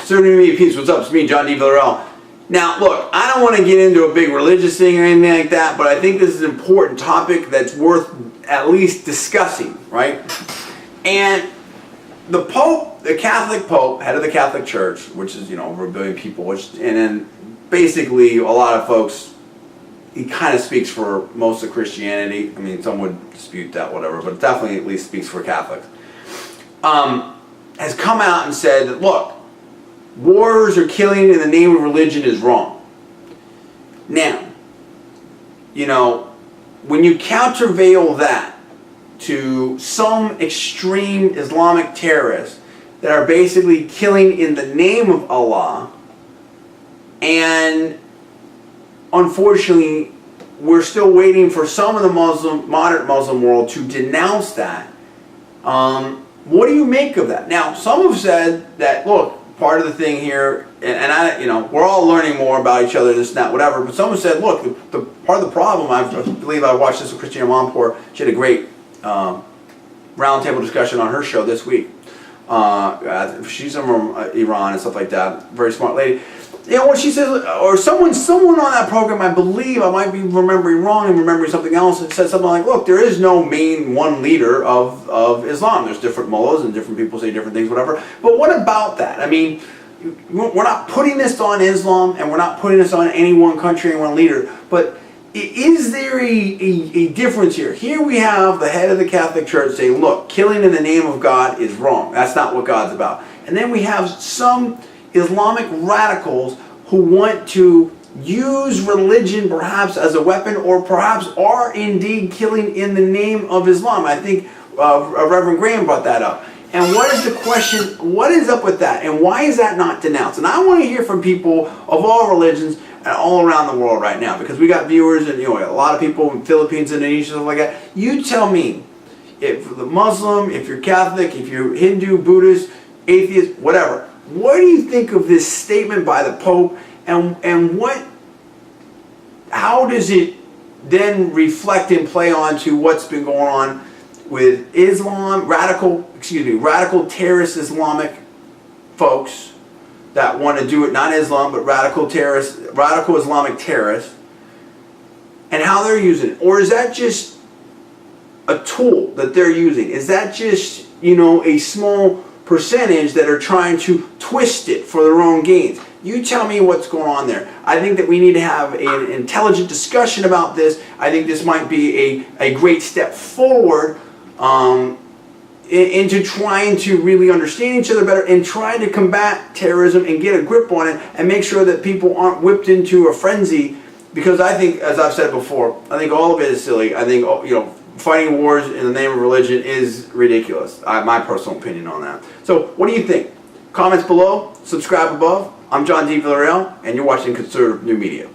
Conservative Media Peace. What's up? It's me, John D. Villarreal. Now, look, I don't want to get into a big religious thing or anything like that, but I think this is an important topic that's worth at least discussing, right? And the Pope, the Catholic Pope, head of the Catholic Church, which is, over 1 billion people, and then basically a lot of folks, he kind of speaks for most of Christianity. I mean, some would dispute that, whatever, but definitely at least speaks for Catholics. Has come out and said that, look, wars or killing in the name of religion is wrong. Now, when you countervail that to some extreme Islamic terrorists that are basically killing in the name of Allah, and unfortunately we're still waiting for some of the moderate Muslim world to denounce that, what do you make of that? Now, some have said that, look, part of the thing here, and I, we're all learning more about each other, this and that, whatever, but someone said, look, the part of the problem, I believe I watched this with Christina Amanpour, she had a great roundtable discussion on her show this week. She's from Iran and stuff like that, very smart lady. What she says, or someone on that program, I believe, I might be remembering wrong and remembering something else, and said something like, look, there is no main one leader of Islam. There's different mullahs and different people say different things, whatever. But what about that? I mean, we're not putting this on Islam, and we're not putting this on any one country, any one leader, but is there a difference here? Here we have the head of the Catholic Church saying, look, killing in the name of God is wrong. That's not what God's about. And then we have some Islamic radicals who want to use religion perhaps as a weapon, or perhaps are indeed killing in the name of Islam. I think Reverend Graham brought that up. And what is the question, what is up with that? And why is that not denounced? And I want to hear from people of all religions and all around the world right now, because we got viewers and a lot of people in Philippines, Indonesia, stuff like that. You tell me, if the Muslim, if you're Catholic, if you're Hindu, Buddhist, atheist, whatever, what do you think of this statement by the Pope, and how does it then reflect and play on to what's been going on with Islam, radical terrorist Islamic folks that want to do it, not Islam, but radical Islamic terrorists, and how they're using it? Or is that just a tool that they're using? Is that just, a small percentage that are trying to twist it for their own gains? You tell me what's going on there. I think that we need to have an intelligent discussion about this. I think this might be a great step forward into trying to really understand each other better and try to combat terrorism and get a grip on it and make sure that people aren't whipped into a frenzy. Because I think, as I've said before, I think all of it is silly. I think, fighting wars in the name of religion is ridiculous. My personal opinion on that. So, what do you think? Comments below, subscribe above. I'm John D. Villarreal, and you're watching Conservative New Media.